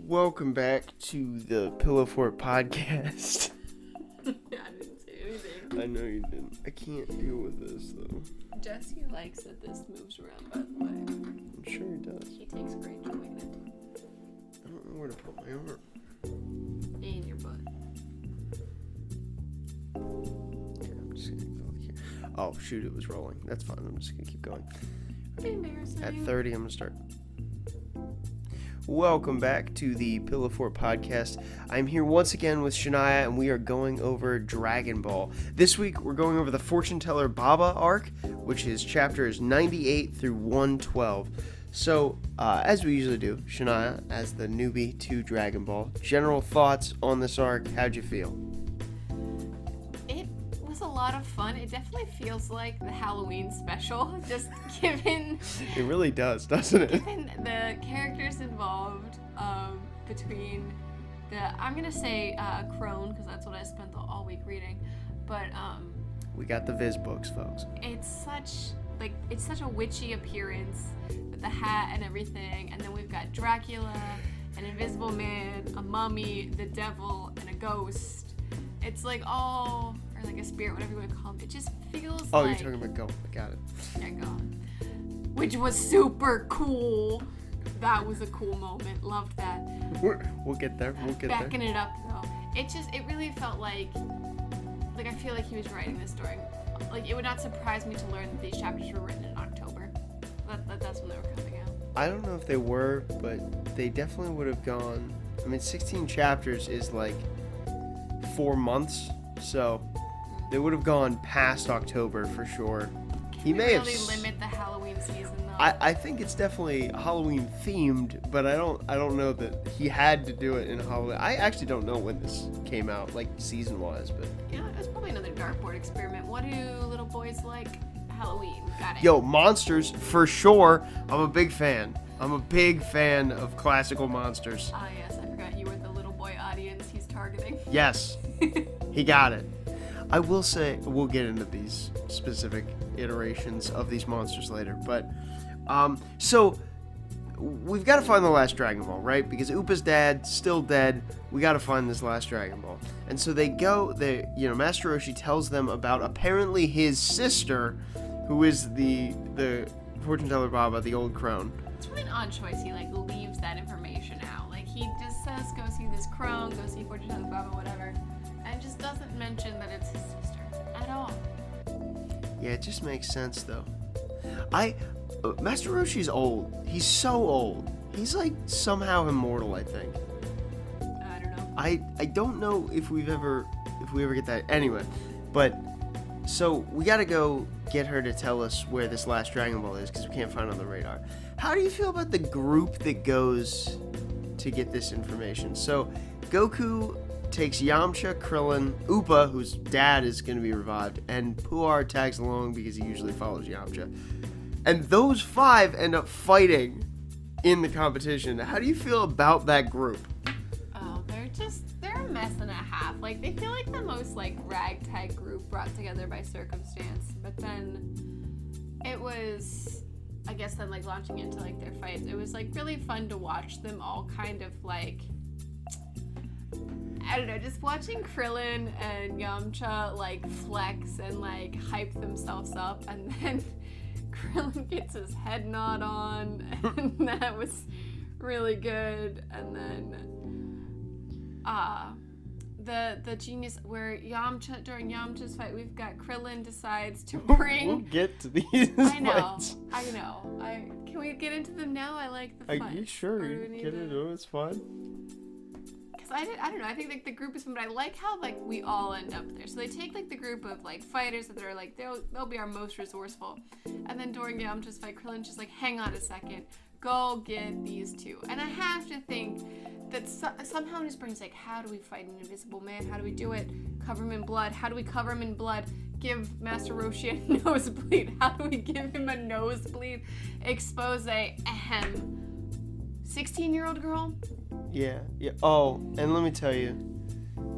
Welcome back to the Pillow Fort podcast. I didn't say anything. I know you didn't. I can't deal with this, though. Jesse likes that this moves around, by the way. I'm sure he does. He takes great joy in it. I don't know where to put my arm. In your butt. Okay, I'm just gonna go here. Oh, shoot, it was rolling. That's fine. I'm just gonna keep going. Embarrassing. At 30, I'm gonna start. Welcome back to the Pillow Fort podcast. I'm here once again with Shania, and we are going over Dragon Ball. This week, we're going over the Fortune Teller Baba arc, which is chapters 98 through 112. So, as we usually do, Shania, as the newbie to Dragon Ball, general thoughts on this arc. How'd you feel? It was a lot of fun. It definitely feels like the Halloween special, just given It really does, doesn't it? given the characters involved between I'm gonna say Crone, because that's what I spent all week reading, but We got the Viz books, folks. it's such a witchy appearance with the hat and everything, and then we've got Dracula, an invisible man, a mummy, the devil, and a ghost. It's like all, or like a spirit, whatever you want to call them. It just feels Oh, like... you're talking about Go. I got it. Yeah, go on. Which was super cool. That was a cool moment. Loved that. We'll get there. Backing it up though, it really felt like I feel like he was writing this during, like, it would not surprise me to learn that these chapters were written in October. That's when they were coming out. I don't know if they were, but they definitely would have gone. I mean, 16 chapters is like 4 months, so they would have gone past October for sure. He Can may we have. really limit the Halloween season though. I think it's definitely Halloween themed, but I don't know that he had to do it in Halloween. I actually don't know when this came out, like season wise, but You know, it was probably another dartboard experiment. What do little boys like? Halloween. Got it. yo, monsters for sure. I'm a big fan. I'm a big fan of classical monsters. Ah, yes, I forgot you were the little boy audience he's targeting. Yes, he got it. I will say, we'll get into these specific iterations of these monsters later, but, so, we've got to find the last Dragon Ball, right? Because Upa's dad, still dead, we got to find this last Dragon Ball. And so Master Roshi tells them about apparently his sister, who is the Fortune Teller Baba, the old crone. It's really an odd choice. He leaves that information out. He just says go see this crone, go see Fortune Teller Baba, whatever, and just doesn't mention that it's his sister at all. Yeah, it just makes sense though. Master Roshi's old. He's so old. He's somehow immortal, I think. I don't know. I don't know if we ever get that. Anyway, but so we got to go get her to tell us where this last Dragon Ball is because we can't find it on the radar. How do you feel about the group that goes to get this information? So Goku takes Yamcha, Krillin, Upa, whose dad is going to be revived, and Puar tags along because he usually follows Yamcha. And those 5 end up fighting in the competition. How do you feel about that group? Oh, they're a mess and a half. They feel like the most ragtag group brought together by circumstance. But then it was, I guess, then launching into their fights. It was really fun to watch them all kind of I don't know, just watching Krillin and Yamcha flex and hype themselves up, and then Krillin gets his head gnawed on, and that was really good. And then the genius where during Yamcha's fight, we've got Krillin decides to bring. We'll get to these I know. fights. Can we get into them now? I like the fight. Are you sure? Or do we need Get it? to- Oh, it's fine. I don't know. I think the group is fun, but I like how we all end up there. So they take the group of fighters that are they'll be our most resourceful, and then during Yamcha's fight, Krillin's just hang on a second, go get these two. And I have to think that somehow in his brain's how do we fight an invisible man? How do we do it? Cover him in blood. How do we cover him in blood? Give Master Roshi a nosebleed. How do we give him a nosebleed? Expose. Ahem. 16-year-old girl. Yeah. Oh, and let me tell you,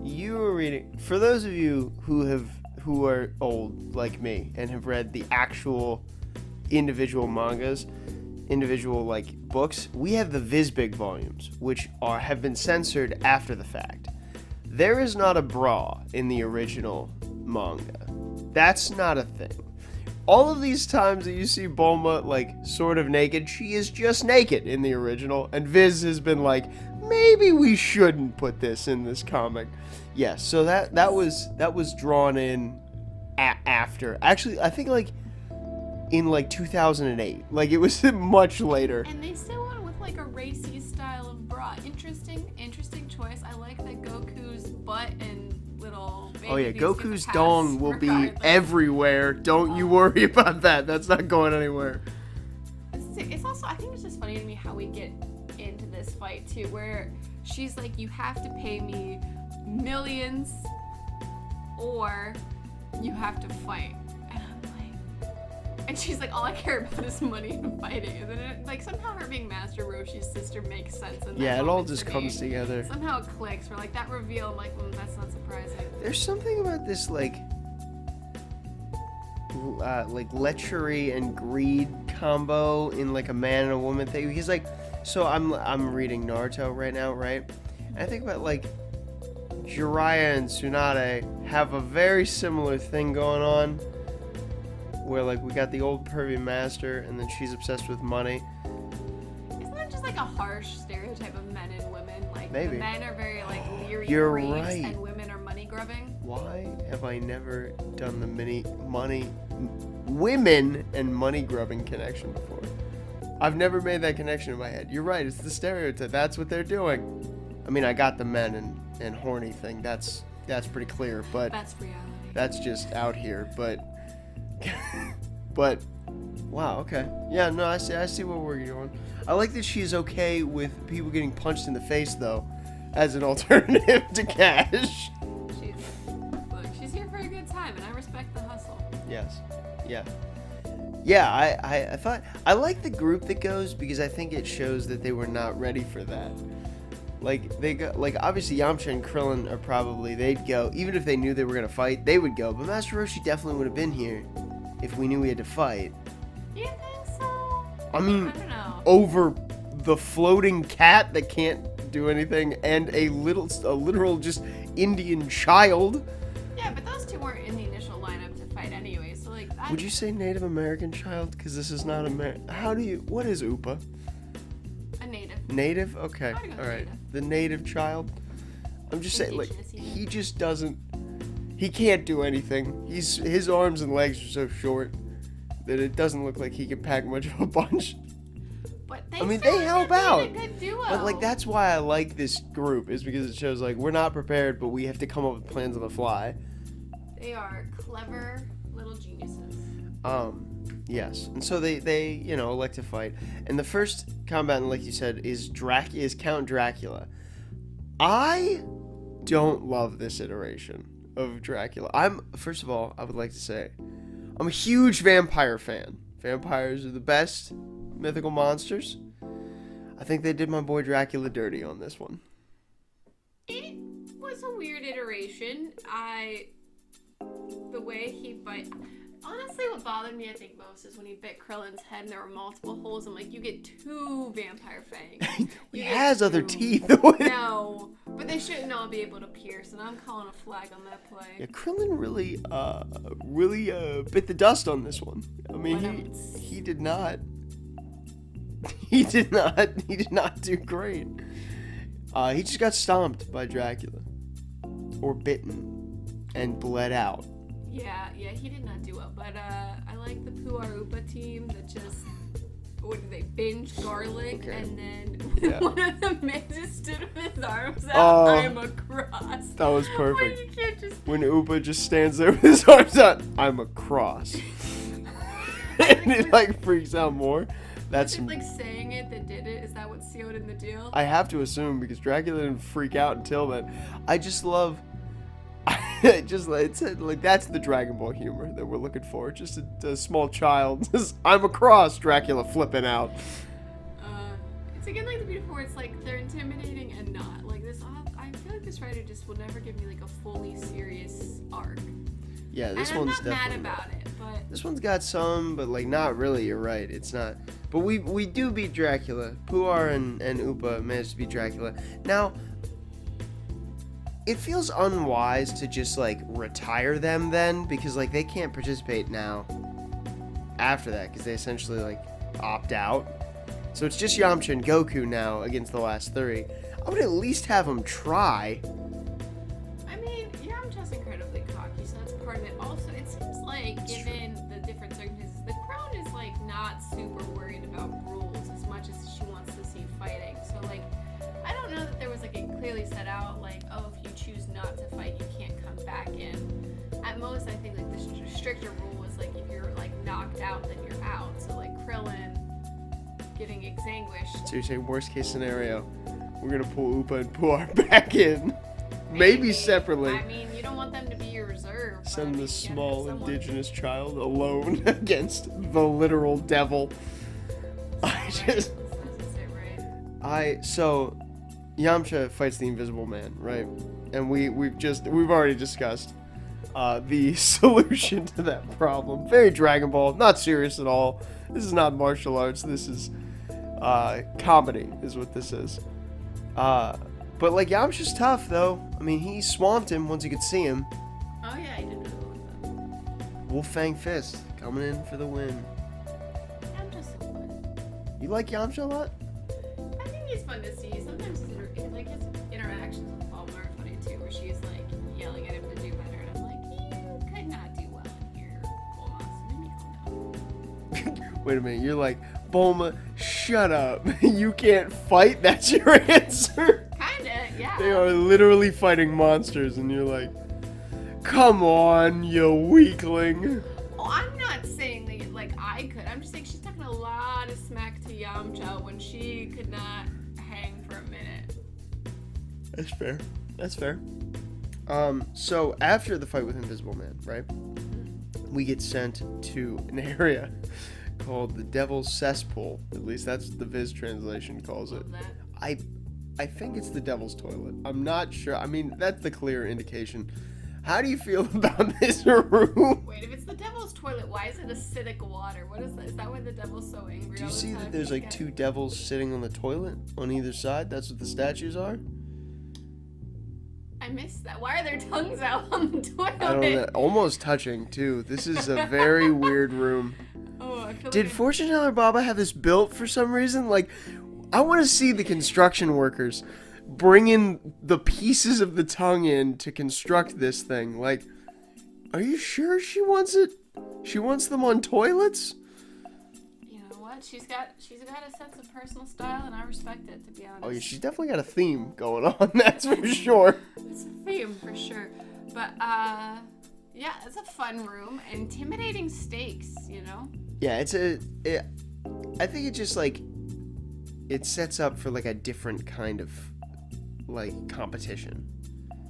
you were reading. For those of you who are old like me and have read the actual individual mangas, individual like books, we have the Vizbig volumes, which have been censored after the fact. There is not a bra in the original manga. That's not a thing. All of these times that you see Bulma like sort of naked, she is just naked in the original, and Viz has been like, maybe we shouldn't put this in this comic. Yes, so that was drawn in after. Actually, I think like in like 2008. Like it was much later. And they still went with like a racy style of bra. Interesting choice. I like that Goku's butt and little baby Oh yeah, V's get Goku's to pass dong will be regardless. everywhere. Don't you worry about that. That's not going anywhere. It's also, I think it's just funny to me how we get into this fight too, where she's like, you have to pay me millions or you have to fight. And I'm like, and she's like, all I care about is money and fighting. And then it, like somehow her being Master Roshi's sister makes sense. In that Yeah, it all moment just to comes me. together. Somehow it clicks. We're like, that reveal, I'm like, that's not surprising. There's something about this like lechery and greed combo in like a man and a woman thing. He's like, so I'm reading Naruto right now, right? And I think about like Jiraiya and Tsunade have a very similar thing going on, where like we got the old pervy master, and then she's obsessed with money. Isn't that just like a harsh stereotype of men and women? Like Maybe. the men are very like leery You're briefs right. and women are money grubbing. Why have I never done the women and money grubbing connection before? I've never made that connection in my head. You're right, it's the stereotype. That's what they're doing. I mean, I got the men and horny thing. That's pretty clear, but That's reality. that's just out here. But wow, okay. Yeah, no, I see where we're going. I like that she's okay with people getting punched in the face though, as an alternative to cash. She's here for a good time, and I respect the hustle. Yes. Yeah. Yeah, I thought I like the group that goes because I think it shows that they were not ready for that. Like they go, like obviously Yamcha and Krillin are probably they'd go even if they knew they were gonna fight, they would go. But Master Roshi definitely would have been here if we knew we had to fight. You think so? I mean, I don't know. over the floating cat that can't do anything and a literal just Indian child. Yeah, but those two weren't in the initial lineup to fight anyway. So like, Would you say Native American child? Because this is not American. What is Upa? a native? Native? Okay. I'm gonna go All right. native. The native child. I'm just saying, like, Indigenous, even. he just doesn't. He can't do anything. His arms and legs are so short that it doesn't look like he can pack much of a punch. But they I mean, still they help made out. a good duo. But like, that's why I like this group is because it shows like we're not prepared, but we have to come up with plans on the fly. They are clever little geniuses. Yes, and so they elect to fight, and the first combatant, like you said, is Count Dracula. I don't love this iteration of Dracula. First of all, I would like to say I'm a huge vampire fan. Vampires are the best mythical monsters. I think they did my boy Dracula dirty on this one. It was a weird iteration. The way he bit. Honestly, what bothered me, I think, most is when he bit Krillin's head and there were multiple holes. I'm like, you get 2 vampire fangs. He You has get other 2. teeth. though. No, but they shouldn't all be able to pierce, and I'm calling a flag on that play. Yeah, Krillin really bit the dust on this one. I mean, Whatevs. he did not. He did not do great. He just got stomped by Dracula, or bitten, and bled out. Yeah, he did not do well. But I like the Puarupa team that just, what did they, binge garlic, Okay. and then Yeah. one of the men just stood with his arms out. Oh. I'm a cross. That was When perfect. you can't just. When Upa just stands there with his arms out, I'm a cross. And it like freaks out more. That's Is it like saying it that did it? Is that what sealed in the deal? I have to assume because Dracula didn't freak out until then. I just love. It's like that's the Dragon Ball humor that we're looking for. Just a small child. I'm a cross. Dracula flipping out. It's again like the beautiful where it's like they're intimidating and not like this. I feel like this writer just will never give me like a fully serious arc. Yeah, this and I'm one's not mad definitely. about it, but but This one's got some, but like not really. You're right. It's not. But we do beat Dracula. Puar and Upa managed to beat Dracula. Now, it feels unwise to just like retire them then, because like they can't participate now after that, because they essentially like opt out. So it's just Yamcha and Goku now against the last three. I would at least have them try. I mean, Yamcha's incredibly cocky, so that's part of it. Also, it seems like, given the different circumstances, the Crown is like not super worried about rules as much as she wants to see fighting. So like, I don't know that there was like a clearly set out like, oh, if you choose not to fight, you can't come back in. At most, I think like the stricter rule was like, if you're like knocked out, then you're out. So like Krillin getting extinguished. So you're saying worst case scenario, we're gonna pull Upa and Puar back in, maybe separately. I mean, you don't want them to be your reserve. but I Send mean, the you gotta small have someone- indigenous child alone against the literal devil. I Right, just, that's right. so Yamcha fights the Invisible Man, right? And we've already discussed the solution to that problem. Very Dragon Ball, not serious at all. This is not martial arts. This is comedy, is what this is. But like Yamcha's tough though. I mean, he swamped him once he could see him. Oh yeah, I did really like that. Wolfang Fist coming in for the win. I'm just so fun. You like Yamcha a lot? I think he's fun to see. Sometimes his interactions with Bulma are funny too, where she's like yelling at him to do better, and I'm like, you could not do well in here, Bulma. So maybe calm down. Wait a minute, you're like, Bulma, shut up. You can't fight? That's your answer? Kinda, yeah. They are literally fighting monsters, and you're like, come on, you weakling. Oh, I'm not saying that like I could. I'm just saying she's talking a lot of smack to Yamcha when she could not hang for a minute. That's fair. That's fair. So after the fight with Invisible Man, right, we get sent to an area called the Devil's Cesspool. At least that's what the Viz translation calls it. Love that. I think it's the Devil's Toilet. I'm not sure. I mean, that's the clear indication. How do you feel about this room? Wait, if it's the devil's toilet, why is it acidic water? What is that? Is that why the devil's so angry? Do you all the see time? that there's like two devils sitting on the toilet on either side? That's what the statues are? I missed that. Why are their tongues out on the toilet? I don't know. Almost touching, too. This is a very weird room. Oh, I feel Did like Fortune Teller Baba have this built for some reason? Like, I want to see the construction workers bringing the pieces of the tongue in to construct this thing. Like, are you sure she wants it? She wants them on toilets? you know what? She's got a sense of personal style, and I respect it. To be honest. Oh yeah, she's definitely got a theme going on. That's for sure. It's a theme for sure. But yeah, it's a fun room. Intimidating stakes, you know. Yeah, I think it just like it sets up for like a different kind of like competition.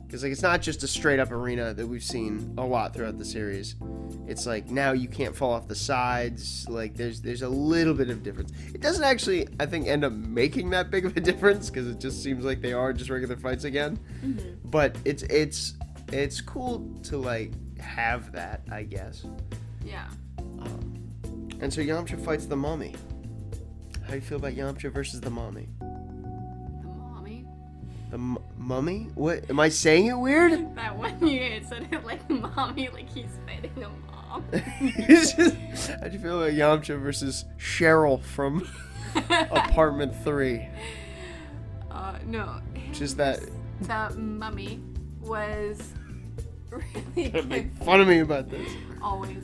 Because like it's not just a straight up arena that we've seen a lot throughout the series. It's like now you can't fall off the sides. Like there's a little bit of difference. It doesn't actually, I think, end up making that big of a difference because it just seems like they are just regular fights again. Mm-hmm. But it's cool to like have that, I guess. Yeah. And so Yamcha fights the Mummy. How do you feel about Yamcha versus the Mummy? The mommy. The Mummy? What? Am I saying it weird? That one you had said it like mommy, like he's fighting a mom. It's just, how do you feel about Yamcha versus Cheryl from Apartment 3? No. Just that. The mummy was really Don't make good. fun of me about this. Always.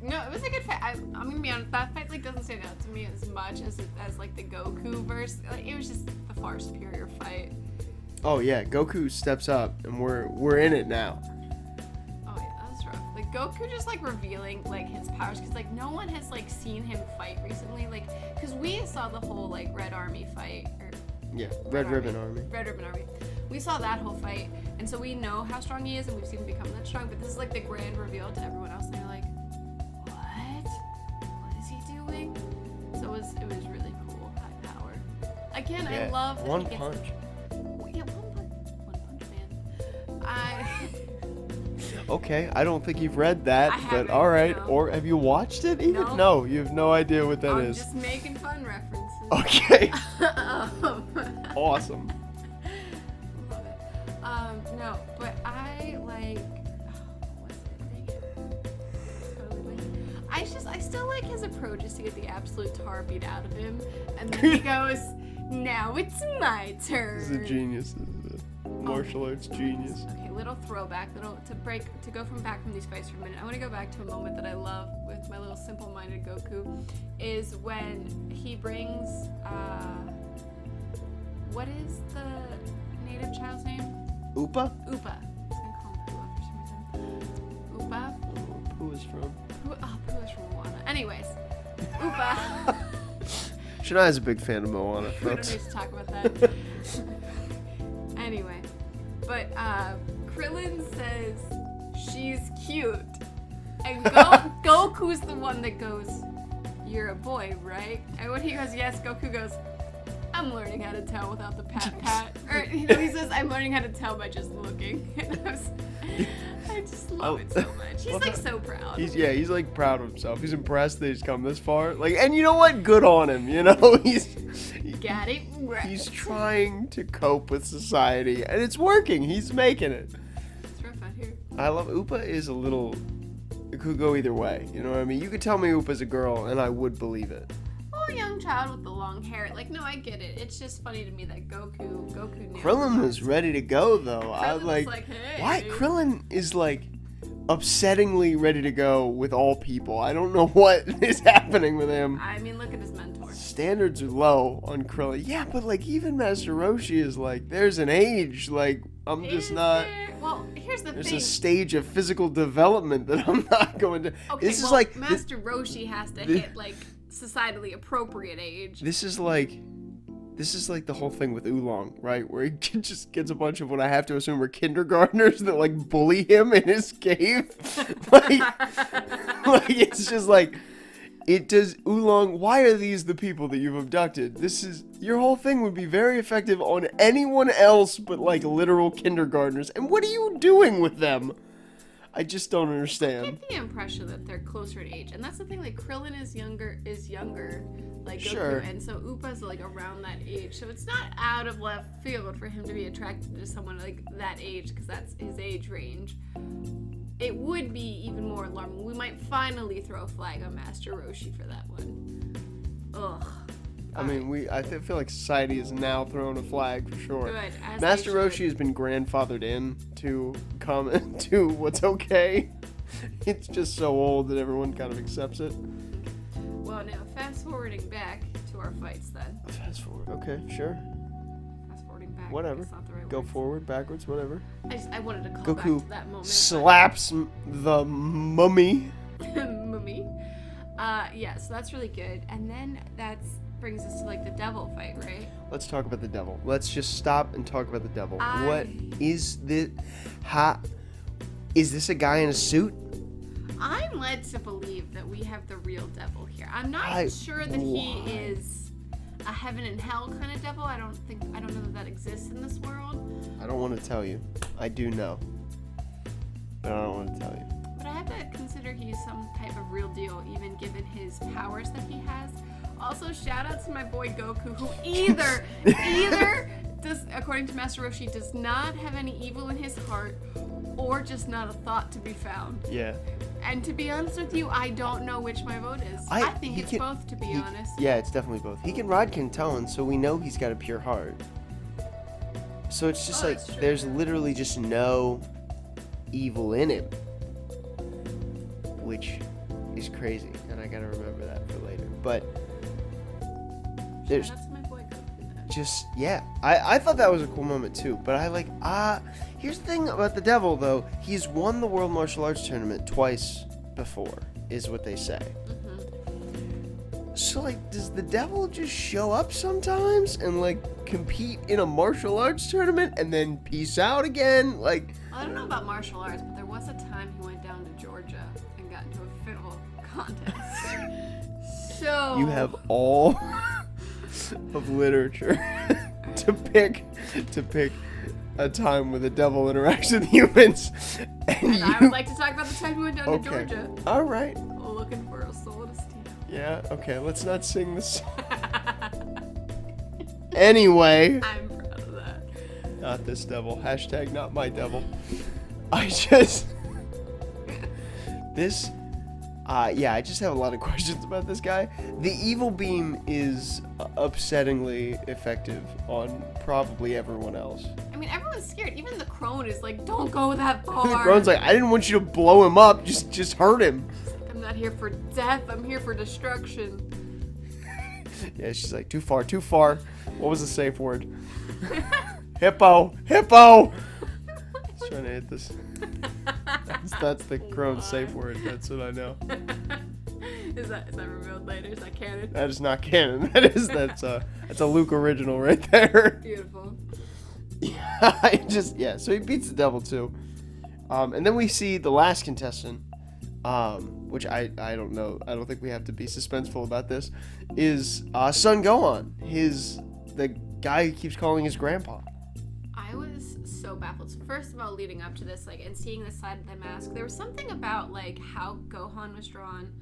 No, it was a good fight. I'm gonna be honest. That fight like doesn't stand out to me as much as like the Goku verse. Like, it was just the far superior fight. Oh yeah, Goku steps up, and we're in it now. Oh yeah, that was rough. Like Goku just like revealing like his powers, because like no one has like seen him fight recently. Like, because we saw the whole like Red Army fight, or Yeah, Red Ribbon Army. Red Ribbon Army. We saw that whole fight, and so we know how strong he is, and we've seen him become that strong. But this is like the grand reveal to everyone else, and they're like, "What? What is he doing?" So it was really cool. High power. Again, Yeah, I love that one he gets punch. Yeah, one punch man. Okay, I don't think you've read that, I but haven't, all right. no. Or have you watched it even? No. No, you have no idea what that I'm is. just making fun references. Okay, um, awesome. love it. No, but I like. What was it? Dang it. Totally blanking. I still like his approach is to get the absolute tar beat out of him, and then he goes, "Now it's my turn." This is a genius. This is a martial arts genius. Okay, little throwback, to go back from these fights for a minute. I want to go back to a moment that I love with my little simple-minded Goku, is when he brings what is the native child's name? Upa? Upa. I was gonna call him Pua for some reason. Upa. Who is from? Pua's from Moana. Anyways, Upa. Shania's a big fan of Moana, We don't folks. need to talk about that. Anyway, but Krillin says she's cute, and Goku's the one that goes, "You're a boy, right?" And when he goes, "Yes," Goku goes, "I'm learning how to tell without the pat." Or he says, "I'm learning how to tell by just looking." And I just love it so much. He's like so proud. He's like proud of himself. He's impressed that he's come this far. Like, and you know what? Good on him. You know, Got it right. he's trying to cope with society, and it's working. He's making it. It's rough out here. I love Upa is a little. It could go either way. You know what I mean? You could tell me Upa's a girl, and I would believe it. Oh, a young child with the long hair. Like, no, I get it. It's just funny to me that Goku knew. Krillin was ready to go though. I Krillin was like. like, hey. Why Krillin is like upsettingly ready to go with all people. I don't know what is happening with him. I mean, look at his mentor. Standards are low on Krillin. Yeah, but like even Master Roshi is like, there's an age. Like I'm just Is not. there- Well, here's the There's thing. a stage of physical development that I'm not going to. Okay, This is well, like. Master Roshi has to thi- hit like societally appropriate age. This is like the whole thing with Oolong, right? Where he just gets a bunch of what I have to assume are kindergartners that like bully him in his cave. like it's just like it does. Oolong, why are these the people that you've abducted? This is your whole thing would be very effective on anyone else but like literal kindergartners. And what are you doing with them? I just don't I understand. get the impression that they're closer in age, and that's the thing. Like Krillin is younger, like Goku, Sure. and so Upa's like around that age. So it's not out of left field for him to be attracted to someone like that age, because that's his age range. It would be even more alarming. We might finally throw a flag on Master Roshi for that one. Ugh. I mean, I feel like society is now throwing a flag for sure. Good. As Master they should. Roshi has been grandfathered in to come to what's okay. It's just so old that everyone kind of accepts it. Well, now fast forwarding back to our fights then. Fast forward. Okay, sure. Fast forwarding back. Whatever. That's not the right Go word. forward, backwards, whatever. I wanted to call back Goku to that moment. slaps the mummy. Mummy. Yeah, so that's really good. And then that brings us to like the devil fight, right? Let's talk about the devil. Let's just stop and talk about the devil. I- What is this? Is this a guy in a suit? I'm led to believe that we have the real devil here. I'm not I- sure that he why? is a heaven and hell kind of devil. I don't know that exists in this world. I don't want to tell you. I do know. But I don't want to tell you. But I have to consider he's some type of real deal, even given his powers that he has. Also, shout out to my boy Goku, who either does, according to Master Roshi, does not have any evil in his heart, or just not a thought to be found. Yeah. And to be honest with you, I don't know which my vote is. I think he it's can- both, to be honest. Yeah, it's definitely both. He can ride Kenton, so we know he's got a pure heart. So it's just Oh, like that's true. there's literally just no evil in him, which is crazy, and I gotta remember that for later. But there's Shout out to my boy Goku. then. just I thought that was a cool moment too. But here's the thing about the devil though. He's won the World Martial Arts Tournament twice before, is what they say. So, like, does the devil just show up sometimes and, like, compete in a martial arts tournament and then peace out again? Like, Well, I don't know about martial arts, but there was a time he went down to Georgia and got into a fiddle contest. So you have all of literature to pick a time where the devil interacts with humans. And I would like to talk about the time we went down to Georgia. All right. Looking for a soul to steal. Yeah, okay, let's not sing this song. Anyway. I'm proud of that. Not this devil. Hashtag not my devil. I just... This... yeah, I just have a lot of questions about this guy. The evil beam is upsettingly effective on probably everyone else. I mean, everyone's scared. Even the crone is like, don't go that far. The crone's like, I didn't want you to blow him up. Just hurt him. I'm not here for death. I'm here for destruction. Yeah, she's like, too far, too far. What was the safe word? Hippo, hippo. He's trying to hit this. That's the crone's safe word. That's what I know. Is that revealed later? Is that canon? That is not canon. That's a Luke original right there. Beautiful. Yeah, so he beats the devil too. And then we see the last contestant, which I don't know. I don't think we have to be suspenseful about this. Is Son Gohan, the guy who keeps calling his grandpa. I was so baffled. So first of all, leading up to this, like, and seeing the side of the mask, there was something about like how Gohan was drawn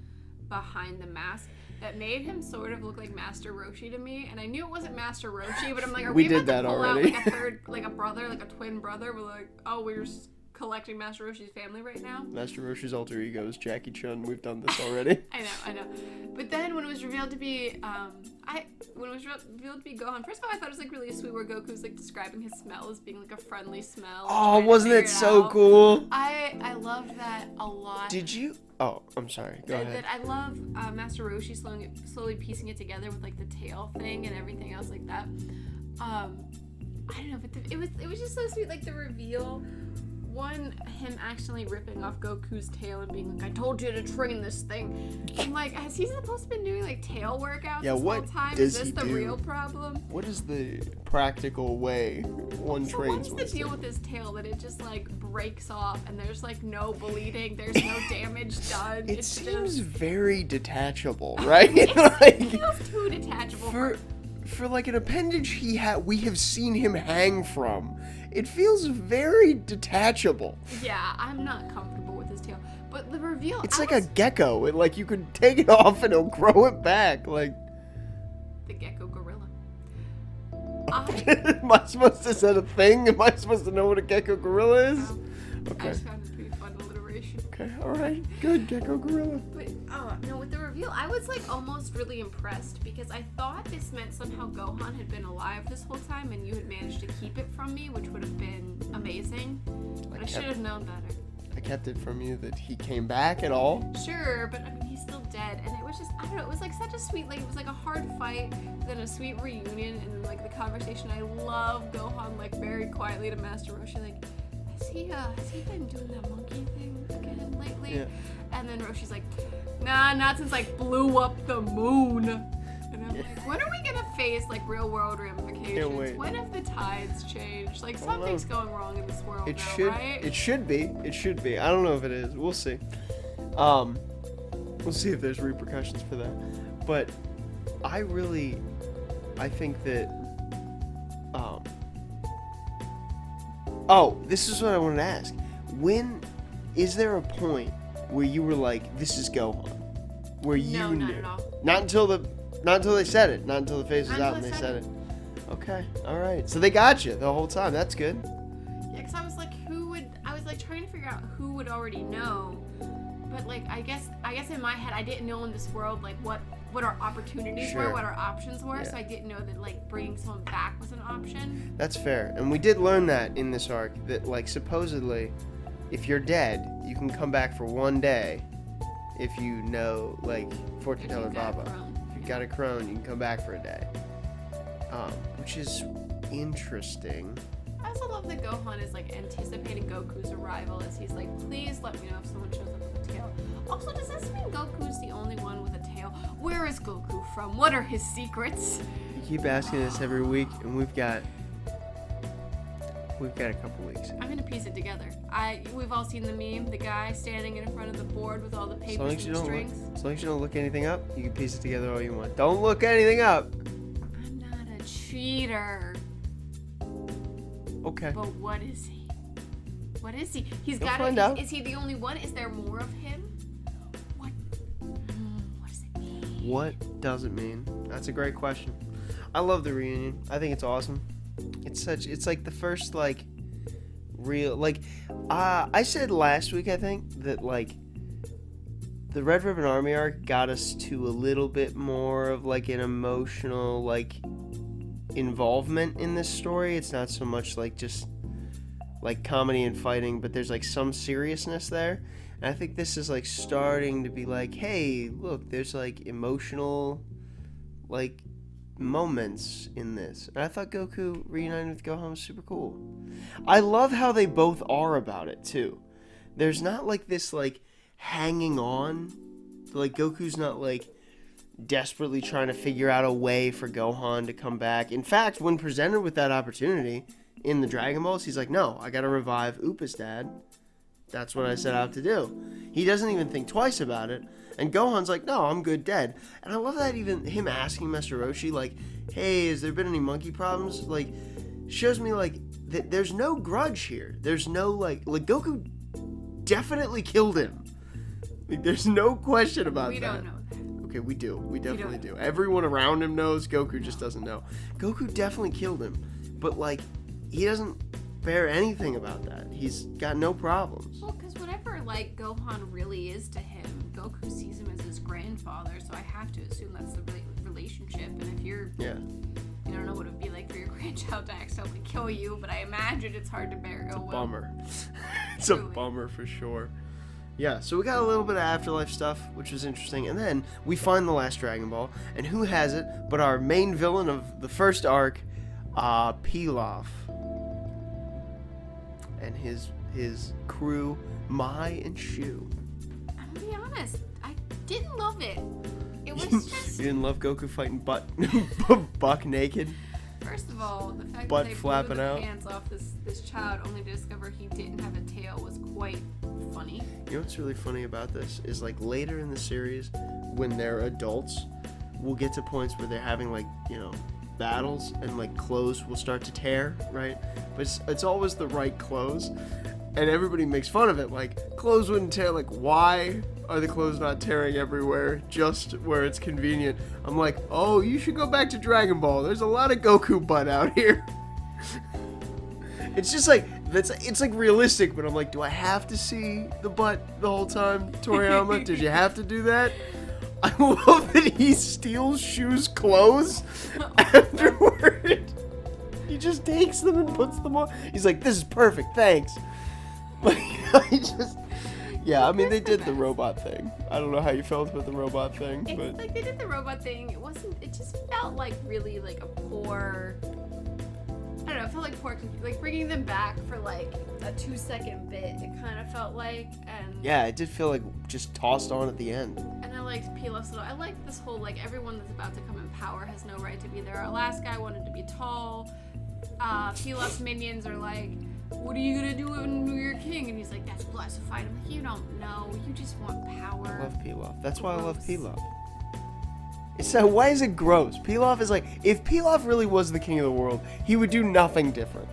behind the mask that made him sort of look like Master Roshi to me. And I knew it wasn't Master Roshi, but I'm like, are we did about that to pull already. out like a third, like a brother, like a twin brother? We're like, oh, we're collecting Master Roshi's family right now. Master Roshi's alter ego is Jackie Chun. We've done this already. I know. But then when it was revealed to be, revealed to be Gohan, first of all, I thought it was like really sweet where Goku's like describing his smell as being like a friendly smell. Oh, wasn't it so cool? I loved that a lot. Did you? Oh, I'm sorry. Go ahead. That I love Master Roshi slowly piecing it together with like the tail thing and everything else like that. I don't know, but it was just so sweet, like the reveal. One, him accidentally ripping off Goku's tail and being like, I told you to train this thing. I'm like, has he supposed to been doing like tail workouts this whole time? Is this the real problem? What is the practical way one trains? What's the deal with his tail that it just like breaks off and there's like no bleeding, there's no damage done? It it's seems just... very detachable, right? It feels too detachable. For like an appendage we have seen him hang from. It feels very detachable. Yeah, I'm not comfortable with his tail. But the reveal... It's like a gecko. You could take it off and it'll grow it back. Like... The gecko gorilla. Am I supposed to... Is that a thing? Am I supposed to know what a gecko gorilla is? No. Okay. I just found it pretty fun alliteration. Okay, alright. Good, gecko gorilla. But, no, with the reveal, I was like almost really impressed because I thought this meant somehow Gohan had been alive this whole time and you had managed to keep it from me, which would have been amazing. But I should have known better. I kept it from you that he came back at all? Sure, but I mean, he's still dead. And it was just, I don't know, it was like such a sweet, like, it was like a hard fight, then a sweet reunion, and then like the conversation. I love Gohan, like, very quietly to Master Roshi, like, has he been doing that monkey thing again lately? Yeah. And then Roshi's like, nah, not since like blew up the moon. And I'm like, when are we gonna face like real world ramifications? When have the tides changed? Like something's going wrong in this world right? It should be. I don't know if it is. We'll see. We'll see if there's repercussions for that. But I think that oh, this is what I wanted to ask. Is there a point where you were like, this is Gohan? Where you no, knew? Not at all. Not until they said it. Not until the face was out and they said it. Okay, all right. So they got you the whole time. That's good. Yeah, because I was like, trying to figure out who would already know. But like, I guess in my head, I didn't know in this world like what our opportunities were, what our options were. Yeah. So I didn't know that like bringing someone back was an option. That's fair, and we did learn that in this arc that like supposedly, if you're dead, you can come back for one day. If you know, like, Fortune Teller Baba. If you've got a crone, you can come back for a day. Which is interesting. I also love that Gohan is, like, anticipating Goku's arrival as he's like, please let me know if someone shows up with a tail. Also, does this mean Goku's the only one with a tail? Where is Goku from? What are his secrets? You keep asking this every week, and we've got a couple weeks. I'm gonna piece it together. We've all seen the meme, the guy standing in front of the board with all the papers and strings. As long as you don't look anything up, you can piece it together all you want. Don't look anything up. I'm not a cheater. Okay. But what is he? What is he? He's You'll got find to. out. Is he the only one? Is there more of him? What? What does it mean? What does it mean? That's a great question. I love the reunion. I think it's awesome. It's like the first like real like I said last week I think that like the Red Ribbon Army arc got us to a little bit more of like an emotional like involvement in this story. It's not so much like just like comedy and fighting, but there's like some seriousness there. And I think this is like starting to be like, hey, look, there's like emotional like moments in this. And I thought Goku reuniting with Gohan was super cool. I love how they both are about it too. There's not like this like hanging on. Like Goku's not like desperately trying to figure out a way for Gohan to come back. In fact, when presented with that opportunity in the Dragon Balls, he's like, no, I gotta revive Upa's dad. That's what I set out to do. He doesn't even think twice about it. And Gohan's like, no, I'm good dead. And I love that even him asking Master Roshi, like, hey, has there been any monkey problems? Like, shows me, like, that there's no grudge here. There's no, like Goku definitely killed him. Like, there's no question about that. We don't know that. Okay, we do. We definitely do. Everyone around him knows. Goku just doesn't know. Goku definitely killed him. But, like, he doesn't bear anything about that. He's got no problems. Well, because whatever, like, Gohan really is to him, Goku sees him as his grandfather, so I have to assume that's the relationship. And if you're... Yeah. I don't know what it would be like for your grandchild to accidentally kill you, but I imagine it's hard to bear ill will. Bummer. It's a bummer for sure. Yeah, so we got a little bit of afterlife stuff, which was interesting, and then we find the last Dragon Ball, and who has it but our main villain of the first arc, Pilaf, and his crew, Mai and Shu. I'm gonna be honest, I didn't love it. It was just... You didn't love Goku fighting buck naked? First of all, the fact Butt that they flapping blew the out. pants off this child only to discover he didn't have a tail was quite funny. You know what's really funny about this is like later in the series when they're adults, we'll get to points where they're having like, you know, battles and like clothes will start to tear, right? But it's always the right clothes. And everybody makes fun of it, like, clothes wouldn't tear, like, why are the clothes not tearing everywhere, just where it's convenient? I'm like, oh, you should go back to Dragon Ball, there's a lot of Goku butt out here. It's just like, it's like realistic, but I'm like, do I have to see the butt the whole time, Toriyama? Did you have to do that? I love that he steals Shu's clothes afterward. He just takes them and puts them on. He's like, this is perfect, thanks. Like, I mean, they did the robot thing. I don't know how you felt about the robot thing, It's but like they did the robot thing. It just felt like really like a poor, I don't know, it felt like poor, like bringing them back for like a 2-second bit. It kind of felt like, and yeah, it did feel like just tossed on at the end. And I liked Pilaf's little, I like this whole, like, everyone that's about to come in power has no right to be there. Our last guy wanted to be tall. Pilaf's minions are like, what are you gonna do when you're king? And he's like, that's classified. I'm like, you don't know. You just want power. I love Pilaf. That's why I love Pilaf. It's so, why is it gross? Pilaf is like, if Pilaf really was the king of the world, he would do nothing different.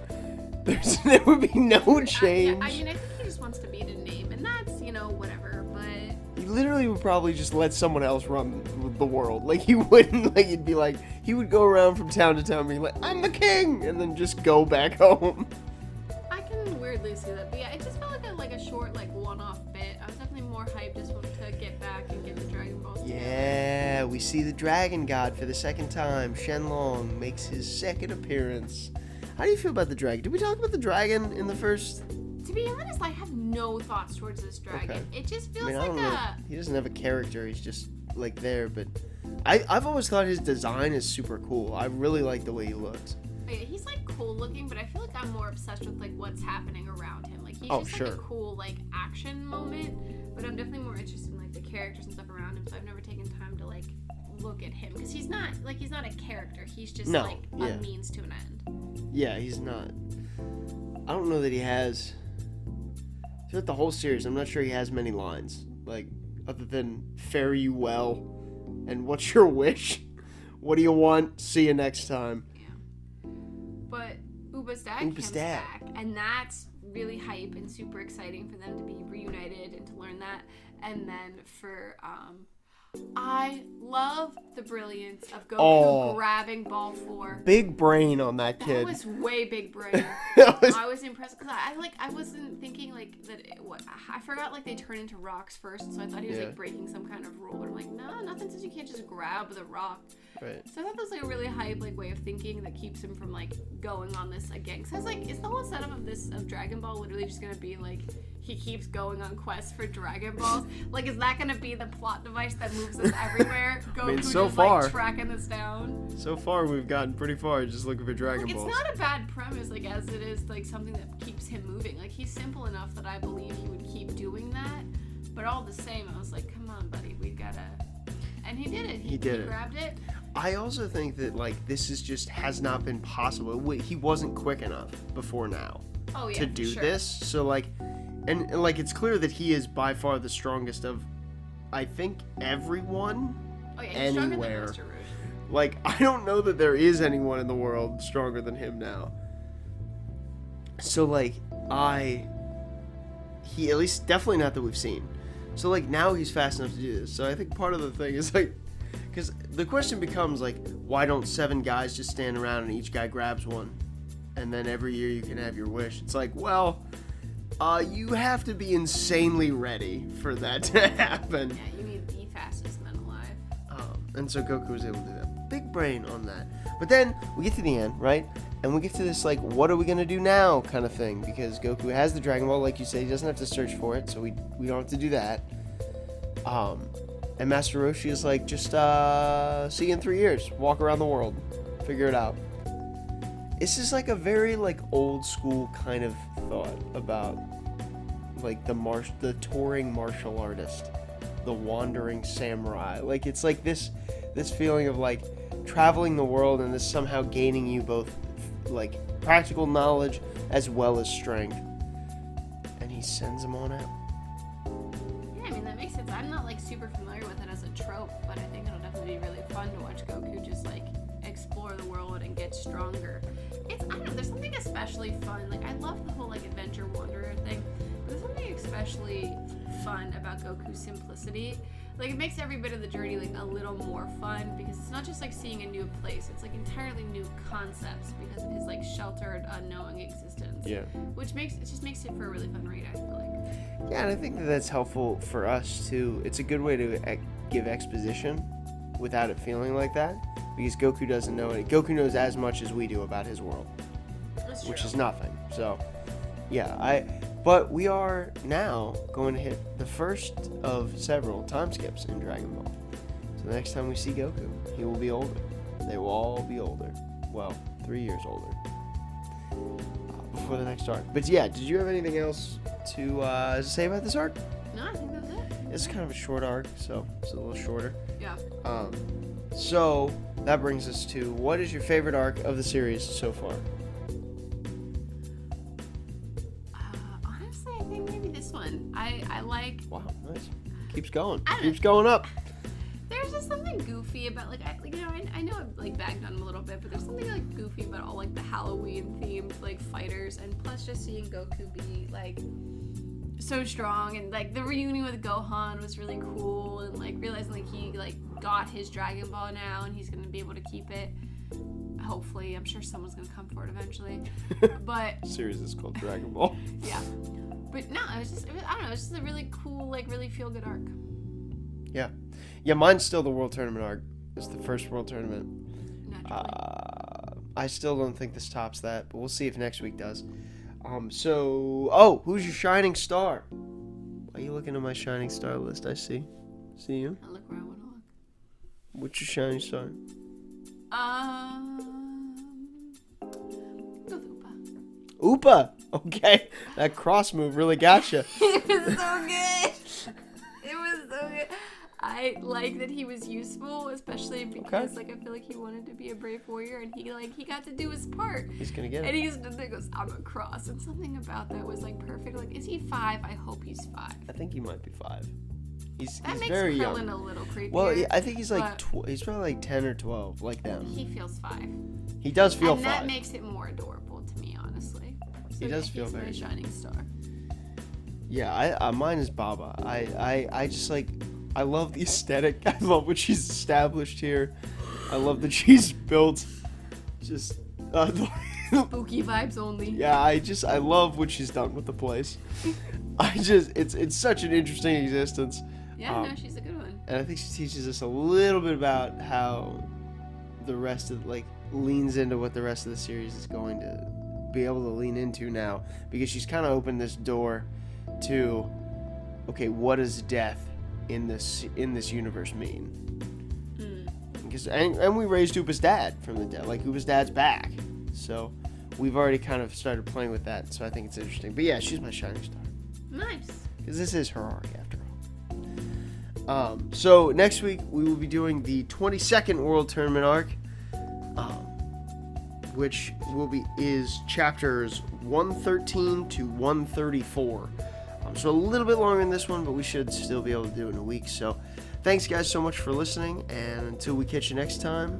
There would be no change. I mean, I think he just wants to be the name, and that's, you know, whatever, but... He literally would probably just let someone else run the world. Like, he wouldn't, like, it'd be like, he would go around from town to town being like, I'm the king! And then just go back home. I can weirdly see that, but yeah, it just felt like a short, like, one-off bit. I was definitely more hyped just to get back and get the Dragon Balls together. Yeah, we see the Dragon God for the second time. Shenlong makes his second appearance. How do you feel about the dragon? Did we talk about the dragon in the first? To be honest, I have no thoughts towards this dragon. Okay. It just feels I mean, I like don't know. He doesn't have a character. He's just like there. But I've always thought his design is super cool. I really like the way he looks. Yeah, he's like cool looking, but I feel like I'm more obsessed with like what's happening around him. Like he's just like a cool like action moment, but I'm definitely more interested in like the characters and stuff around him. So I've never taken time to like look at him because he's not a character. He's just a means to an end. Yeah, he's not. I don't know that he has. Throughout the whole series, I'm not sure he has many lines. Like, other than fare you well and what's your wish? What do you want? See you next time. Yeah. But Upa's dad comes back, and that's really hype and super exciting for them to be reunited and to learn that. And then for I love the brilliance of Goku grabbing Ball 4. Big brain on that kid. That was way big brain. was... I was impressed because I wasn't thinking like that. I forgot like they turn into rocks first, so I thought he was like breaking some kind of rule. But I'm like, no, nothing says you can't just grab the rock. Right. So I thought that was like a really hype like way of thinking that keeps him from like going on this again. Because I was like, is the whole setup of Dragon Ball literally just gonna be like he keeps going on quests for Dragon Balls? Like, is that gonna be the plot device that moves us everywhere? Goku so just far, like tracking this down. So far, we've gotten pretty far just looking for Dragon Balls. It's not a bad premise, like as it is like something that keeps him moving. Like he's simple enough that I believe he would keep doing that. But all the same, I was like, come on, buddy, we gotta. And he did it. He grabbed it. I also think that like this is just has not been possible. He wasn't quick enough before now to do this. So like, and like it's clear that he is by far the strongest of, I think, everyone. Oh yeah, he's anywhere. stronger than Master Roshi. Like I don't know that there is anyone in the world stronger than him now. So like he at least definitely not that we've seen. So like now he's fast enough to do this. So I think part of the thing is like. Because the question becomes, like, why don't 7 guys just stand around and each guy grabs one? And then every year you can have your wish. It's like, well, you have to be insanely ready for that to happen. Yeah, you need the fastest men alive. And so Goku was able to do that. Big brain on that. But then we get to the end, right? And we get to this, like, what are we going to do now kind of thing. Because Goku has the Dragon Ball, like you say. He doesn't have to search for it, so we don't have to do that. And Master Roshi is like, just see you in 3 years. Walk around the world. Figure it out. This is like a very like old school kind of thought about like the touring martial artist, the wandering samurai. Like it's like this feeling of like traveling the world and this somehow gaining you both like practical knowledge as well as strength. And he sends them on out. Yeah, I mean that makes sense. I'm not like super familiar with it as a trope, but I think it'll definitely be really fun to watch Goku just like explore the world and get stronger. I don't know, there's something especially fun. Like I love the whole like adventure wanderer thing, but there's something especially fun about Goku's simplicity. Like it makes every bit of the journey like a little more fun because it's not just like seeing a new place, it's like entirely new concepts because of his like sheltered, unknowing existence. Yeah. Which just makes it for a really fun read, I feel like. Yeah, and I think that's helpful for us too. It's a good way to give exposition without it feeling like that because Goku doesn't know it. Goku knows as much as we do about his world, which is nothing. So, yeah, But we are now going to hit the first of several time skips in Dragon Ball. So the next time we see Goku, he will be older. They will all be older. Well, 3 years older. Before the next arc. But yeah, did you have anything else to say about this arc? No, I think that's it. It's kind of a short arc, so it's a little shorter. Yeah. So that brings us to what is your favorite arc of the series so far? Honestly, I think maybe this one. I like. Wow, nice. Keeps going. I don't Keeps going up. There's just something goofy about I know I've like bagged on him a little bit, but there's something like goofy about all like the Halloween themed like fighters, and plus just seeing Goku be like so strong, and like the reunion with Gohan was really cool, and like realizing like he like got his Dragon Ball now and he's gonna be able to keep it. Hopefully, I'm sure someone's gonna come for it eventually. But series is called Dragon Ball. Yeah, but no, I don't know. It's just a really cool, like really feel good arc. Yeah, mine's still the World Tournament arc. It's the first World Tournament. Naturally. I still don't think this tops that, but we'll see if next week does. Who's your shining star? Why are you looking at my shining star list? I see you. I look where I want to look. What's your shining star? Go with Upa. Upa. Okay, that cross move really got you. It was so good. It was so good. I like that he was useful, especially because like I feel like he wanted to be a brave warrior, and he got to do his part. He's gonna get it. And he goes, I'm a cross, and something about that was like perfect. Like, is he 5? I hope he's 5. I think he might be 5. He's makes very Krillin young. a little creepier. Well, I think he's like he's probably like 10 or 12, like them. He feels 5. He does feel and 5. And that makes it more adorable to me, honestly. So He does yeah, feel he's very my good. shining star. Yeah, mine is Baba. I just like, I love the aesthetic. I love what she's established here. I love that she's built just, Spooky vibes only. yeah, I love what she's done with the place. It's such an interesting existence. Yeah, no, she's a good one. And I think she teaches us a little bit about how the rest of, like, leans into what the rest of the series is going to be able to lean into now, because she's kind of opened this door to, okay, what does death in this universe mean? Because and we raised Upa's dad from the dead, like Upa's dad's back, so we've already kind of started playing with that. So I think it's interesting. But yeah, she's my shining star Nice. because this is her arc after all. So next week we will be doing the 22nd World Tournament arc, which is chapters 113 to 134. So a little bit longer than this one, but we should still be able to do it in a week. So thanks guys so much for listening, and until we catch you next time,